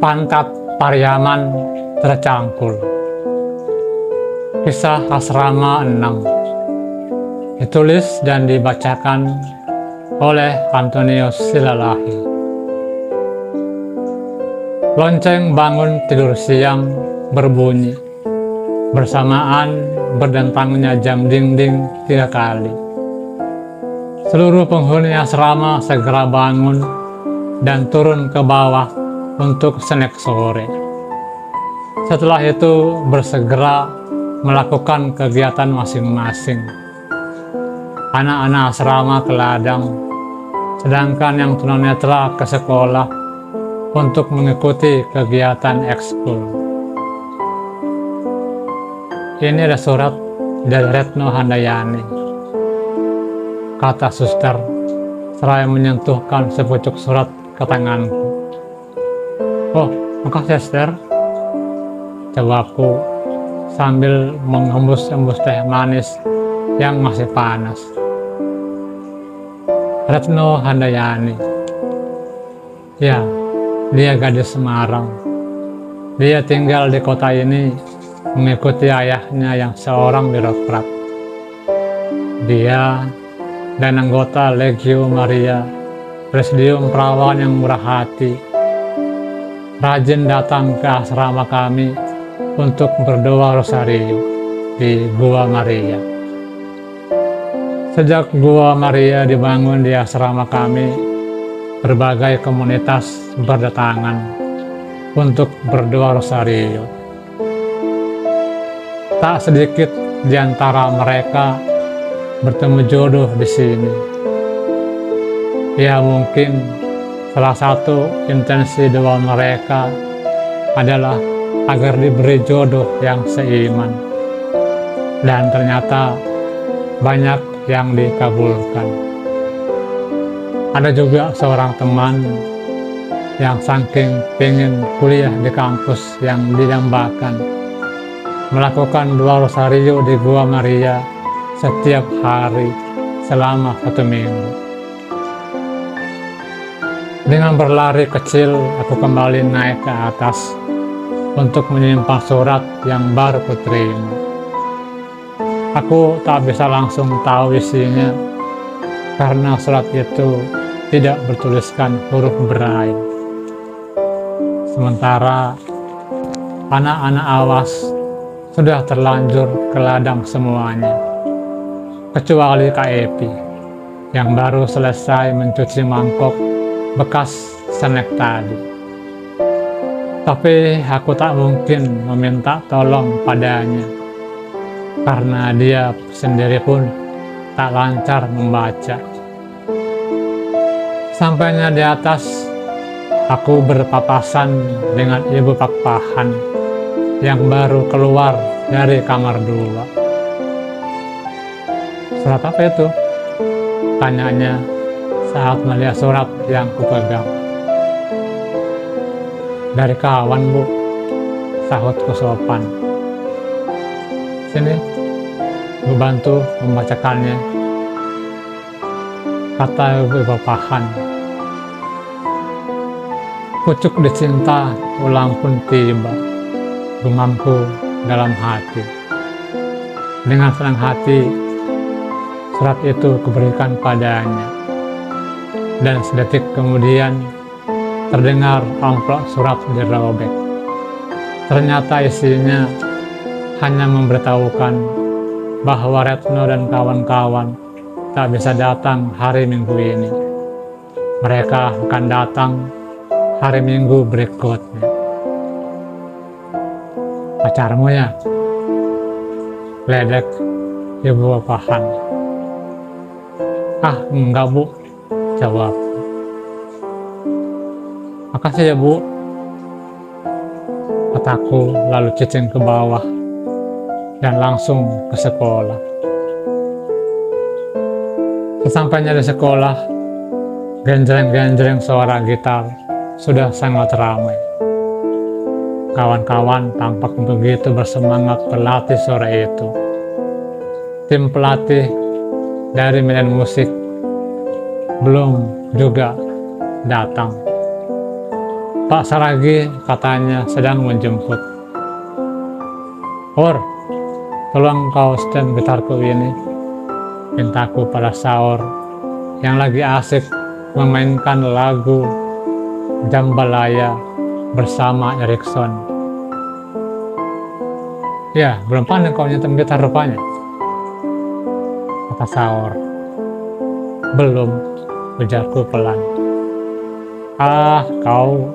Pantat Pariaman tercangkul. Kisah Asrama 6 ditulis dan dibacakan oleh Antonius Silalahi. Lonceng bangun tidur siang berbunyi, bersamaan berdentangnya jam dinding 3 kali. Seluruh penghuni asrama segera bangun dan turun ke bawah untuk snack sore. Setelah itu bersegera melakukan kegiatan masing-masing. Anak-anak asrama ke ladang, sedangkan yang tunanetra ke sekolah untuk mengikuti kegiatan ekskul. Ini ada surat dari Retno Handayani, kata suster seraya menyentuhkan sepucuk surat ke tanganku. Oh, makasih Esther, jawabku sambil menghembus-hembus teh manis yang masih panas. Retno Handayani, ya, dia gadis Semarang. Dia tinggal di kota ini mengikuti ayahnya yang seorang birokrat. Dia dan anggota Legio Maria, Presidium Perawan yang murah hati, rajin datang ke asrama kami untuk berdoa rosario di Gua Maria. Sejak Gua Maria dibangun di asrama kami, berbagai komunitas berdatangan untuk berdoa rosario. Tak sedikit di antara mereka bertemu jodoh di sini. Ya, mungkin salah satu intensi doa mereka adalah agar diberi jodoh yang seiman. Dan ternyata banyak yang dikabulkan. Ada juga seorang teman yang saking pengen kuliah di kampus yang didambakan, melakukan doa rosario di Gua Maria setiap hari selama 1 minggu. Dengan berlari kecil, aku kembali naik ke atas untuk menyimpan surat yang baru kuterima. Aku tak bisa langsung tahu isinya karena surat itu tidak bertuliskan huruf Braille. Sementara anak-anak awas sudah terlanjur ke ladang semuanya, kecuali Kak Epi yang baru selesai mencuci mangkok bekas snack tadi. Tapi aku tak mungkin meminta tolong padanya, karena dia sendiri pun tak lancar membaca. Sampainya di atas, aku berpapasan dengan Ibu Pakpahan yang baru keluar dari kamar 2. Surat apa itu? Tanyanya saat melihat surat yang kupegang. Dari kawan, Bu, sahutku sopan. Sini, Bu bantu membacakannya, kata Ibu Pakpahan. Pucuk dicinta, ulang pun tiba, gumamku dalam hati. Dengan senang hati, surat itu kuberikan padanya. Dan sedetik kemudian terdengar amplop surat dirobek. Ternyata isinya hanya memberitahukan bahwa Retno dan kawan-kawan tak bisa datang hari Minggu ini. Mereka akan datang hari Minggu berikutnya. Pacarmu ya? Ledek Ibu Pakpahan. Ah, enggak, Bu, jawab. Makasih ya, Bu, kataku lalu cicing ke bawah dan langsung ke sekolah. Sesampainya di sekolah, genjreng-genjreng suara gitar sudah sangat ramai. Kawan-kawan tampak begitu bersemangat berlatih sore itu. Tim pelatih dari Medan Musik belum juga datang. Pak Saragi katanya sedang menjemput. Or, tolong kau setem gitarku ini, pintaku pada Saur yang lagi asik memainkan lagu Jambalaya bersama Erikson. Ya, belum pandai kau nyetem gitar rupanya, kata Saur. Belum, ujarku pelan. Ah, kau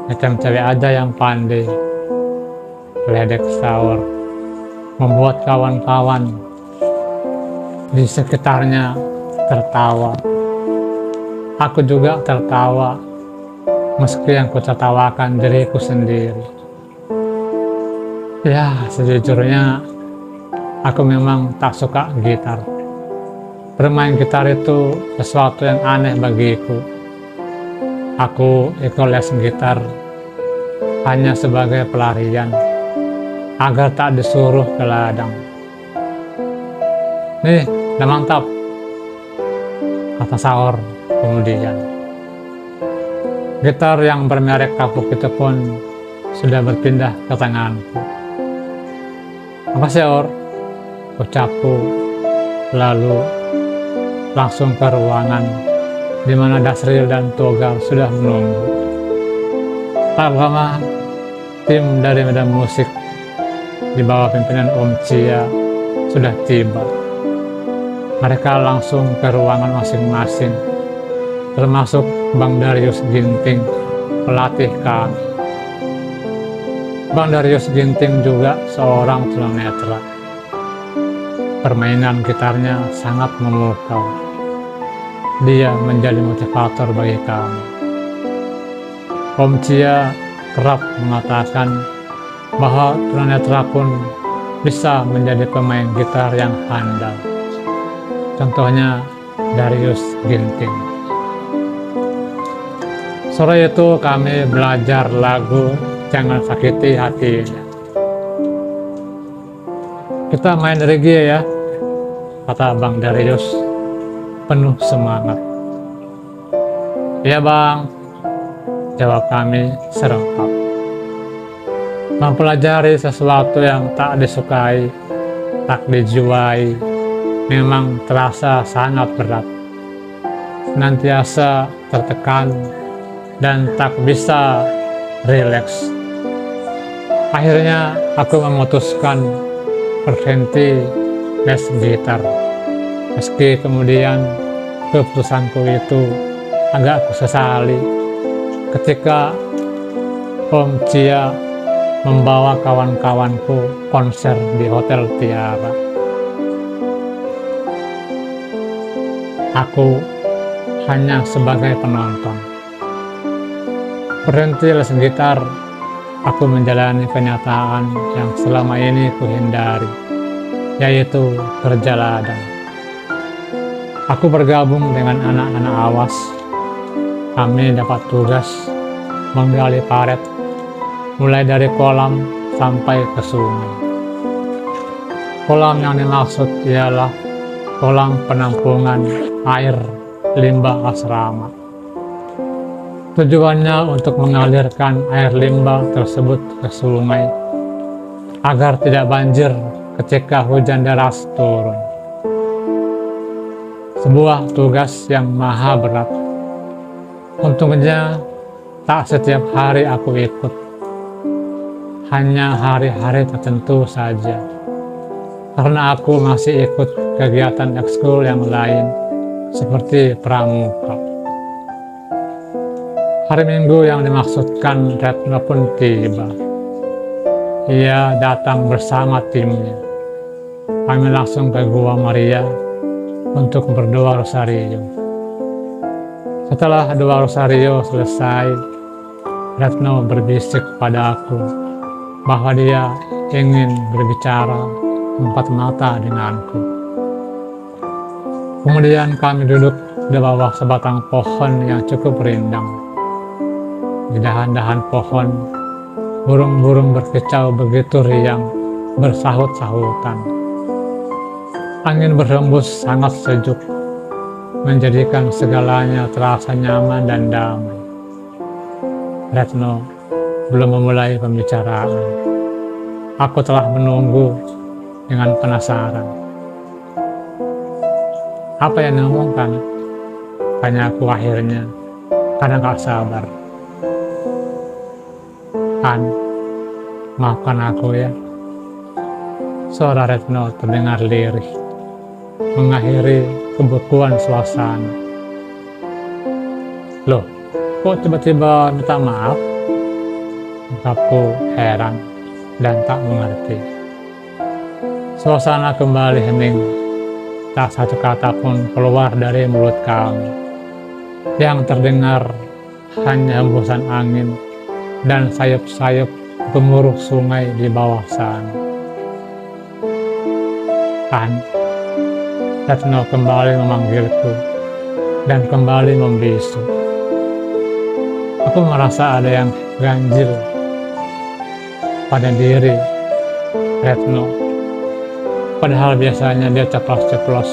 nyetem cewek aja yang pandai, ledek Saur, membuat kawan-kawan di sekitarnya tertawa. Aku juga tertawa, meski yang kutertawakan diriku sendiri. Ya, sejujurnya aku memang tak suka gitar. Bermain gitar itu sesuatu yang aneh bagiku. Aku ikut les gitar hanya sebagai pelarian, agar tak disuruh ke ladang. Nih, udah mantap, kata Saur kemudian. Gitar yang bermerek kapuk itu pun sudah berpindah ke tanganku. Makasih, Or, ucapku, lalu langsung ke ruangan di mana Dasril dan Togar sudah menunggu. Tak lama, tim dari medan musik di bawah pimpinan Om Cia sudah tiba. Mereka langsung ke ruangan masing-masing, termasuk Bang Darius Ginting, pelatih kami. Bang Darius Ginting juga seorang tunanetra. Permainan gitarnya sangat memukau. Dia menjadi motivator bagi kami. Om Cia kerap mengatakan bahwa tunanetra pun bisa menjadi pemain gitar yang handal. Contohnya Darius Ginting. Sore itu kami belajar lagu Jangan Sakiti Hatinya. Kita main reggae ya, kata Bang Darius penuh semangat. Iya bang, jawab kami serempak. Mempelajari sesuatu yang tak disukai, tak dijuai, memang terasa sangat berat. Senantiasa tertekan dan tak bisa rileks. Akhirnya aku memutuskan berhenti les gitar. Meski kemudian keputusanku itu agak kusesali ketika Om Cia membawa kawan-kawanku konser di Hotel Tiara. Aku hanya sebagai penonton. Berhenti les gitar, aku menjalani kenyataan yang selama ini kuhindari, yaitu kerja ladang. Aku bergabung dengan anak-anak awas. Kami dapat tugas menggali paret, mulai dari kolam sampai ke sungai. Kolam yang dimaksud ialah kolam penampungan air limbah asrama. Tujuannya untuk mengalirkan air limbah tersebut ke sungai, agar tidak banjir ketika hujan deras turun. Sebuah tugas yang maha berat. Untungnya tak setiap hari aku ikut, hanya hari-hari tertentu saja, karena aku masih ikut kegiatan ekskul yang lain seperti pramuka. Hari Minggu yang dimaksudkan Retno pun tiba. Ia datang bersama timnya. Kami langsung ke Gua Maria untuk berdoa rosario. Setelah doa rosario selesai, Retno berbisik pada aku bahwa dia ingin berbicara empat mata denganku. Kemudian kami duduk di bawah sebatang pohon yang cukup rindang. Di dahan-dahan pohon, burung-burung berkicau begitu riang, bersahut-sahutan. Angin berhembus sangat sejuk, menjadikan segalanya terasa nyaman dan damai. Retno belum memulai pembicaraan. Aku telah menunggu dengan penasaran. Apa yang diomongkan? Tanya aku akhirnya, karena gak sabar. Maafkan aku ya. Suara Retno terdengar lirih, mengakhiri kebekuan suasana. Loh, kok tiba-tiba minta maaf? Aku heran dan tak mengerti. Suasana kembali hening. Tak satu kata pun keluar dari mulut kami. Yang terdengar hanya hembusan angin dan sayup-sayup gemuruh sungai di bawah sana. Retno kembali memanggilku dan kembali membisu. Aku merasa ada yang ganjil pada diri Retno. Padahal biasanya dia ceplos-ceplos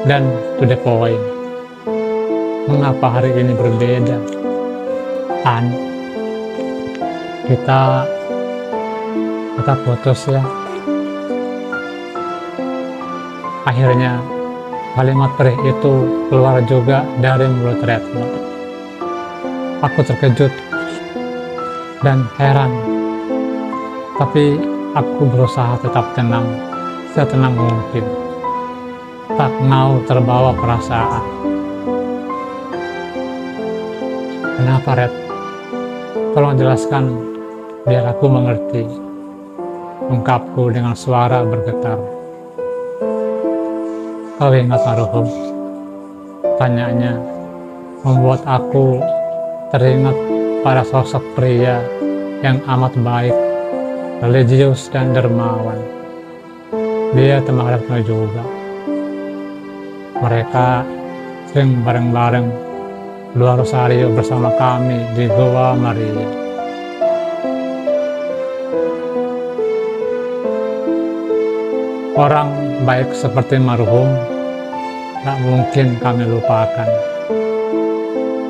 dan to the point. Mengapa hari ini berbeda? Kita putus ya. Akhirnya kalimat perih itu keluar juga dari mulut Retno. Aku terkejut dan heran, tapi aku berusaha tetap tenang, setenang mungkin. Tak mau terbawa perasaan. Kenapa, Ret? Tolong jelaskan biar aku mengerti. Ungkapku dengan suara bergetar. Kau ingat marhum? Tanyanya membuat aku teringat pada sosok pria yang amat baik, religius dan dermawan. Dia teman Retno juga. Mereka sering bareng-bareng luar Rosario bersama kami di Goa Maria. Orang baik seperti marhum gak mungkin kami lupakan.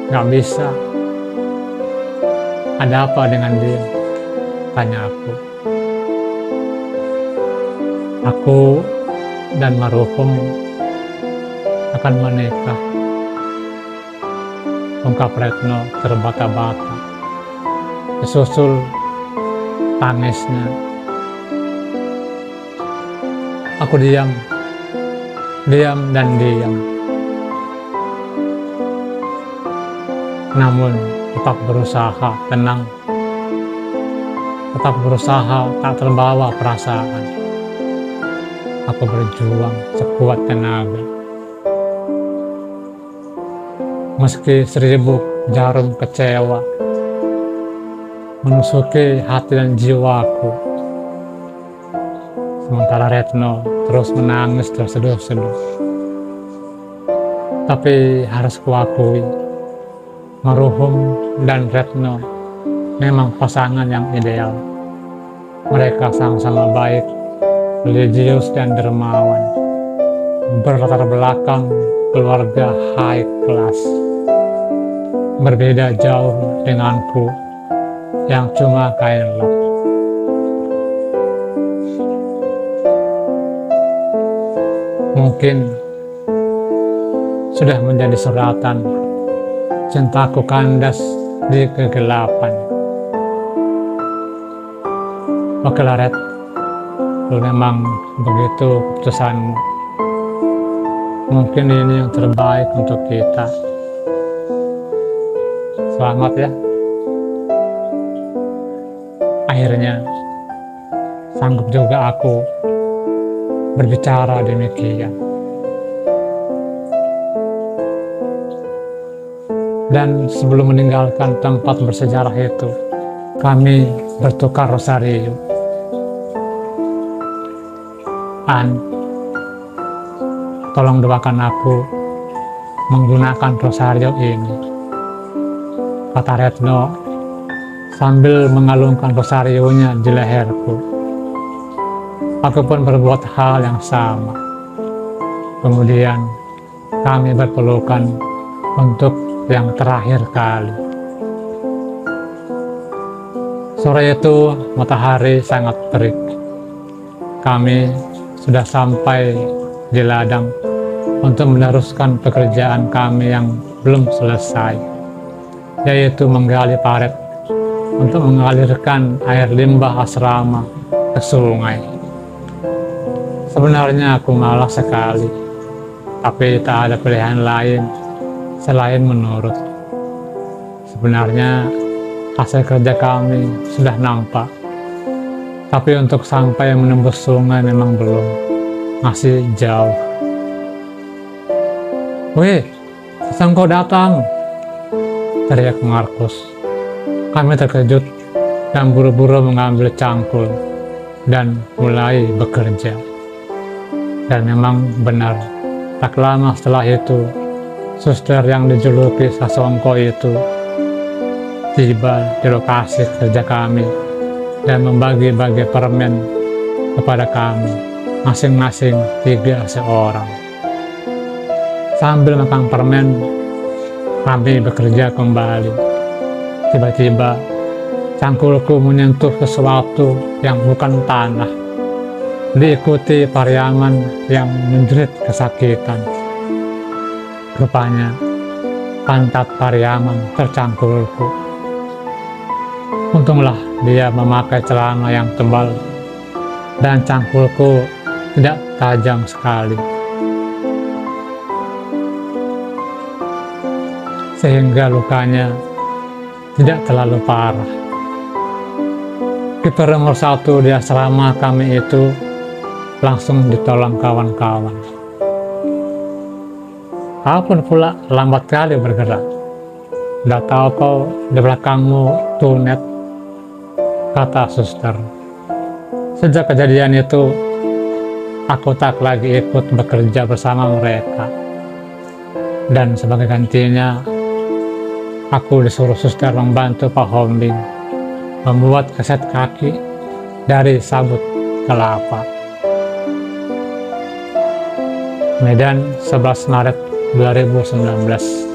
Gak bisa. Ada apa dengan dia? Tanya aku. Aku dan marhum akan menikah. Ungkap Retno terbata-bata. Disusul tangisnya. Aku diam dan diam. Namun tetap berusaha tenang, tetap berusaha tak terbawa perasaan. Aku berjuang sekuat tenaga. Meski 1000 jarum kecewa menusuki hati dan jiwaku, sementara Retno terus menangis terseduh-seduh. Tapi harus kuakui, marhum dan Retno memang pasangan yang ideal. Mereka sama-sama baik, religius dan dermawan, berlatar belakang keluarga high class. Berbeda jauh denganku yang cuma kain lap. Mungkin sudah menjadi suratan, cintaku kandas di kegelapan. Oke lah, Red, kalau memang begitu keputusanmu, mungkin ini yang terbaik untuk kita. Selamat ya. Akhirnya sanggup juga aku berbicara demikian. Dan sebelum meninggalkan tempat bersejarah itu, kami bertukar rosario. Tolong doakan aku menggunakan rosario ini, kata Retno sambil mengalungkan rosarionya di leherku. Aku pun berbuat hal yang sama. Kemudian kami berpelukan untuk yang terakhir kali. Sore itu matahari sangat terik. Kami sudah sampai di ladang untuk meneruskan pekerjaan kami yang belum selesai, yaitu menggali parit untuk mengalirkan air limbah asrama ke sungai. Sebenarnya aku malas sekali, tapi tak ada pilihan lain selain menurut. Sebenarnya hasil kerja kami sudah nampak, tapi untuk sampai menembus sungai memang belum, masih jauh. "Wih, Sesongko datang!" teriak Markus. Kami terkejut dan buru-buru mengambil cangkul dan mulai bekerja. Dan memang benar, tak lama setelah itu, suster yang dijuluki Sesongko itu tiba di lokasi kerja kami dan membagi-bagi permen kepada kami, masing-masing 3 seorang. Sambil makan permen, kami bekerja kembali. Tiba-tiba, cangkulku menyentuh sesuatu yang bukan tanah, diikuti Pariaman yang menjerit kesakitan. Rupanya, pantat Pariaman tercangkulku. Untunglah dia memakai celana yang tebal dan cangkulku tidak tajam sekali, sehingga lukanya tidak terlalu parah. Kiper nomor 1 di asrama kami itu langsung ditolong kawan-kawan. "Kau pun pula lambat kali bergerak. Udah tahu kau di belakangmu tunet," kata suster. Sejak kejadian itu, aku tak lagi ikut bekerja bersama mereka. Dan sebagai gantinya, aku disuruh suster membantu Pak Hombing membuat keset kaki dari sabut kelapa. Medan, 11 Maret 2019.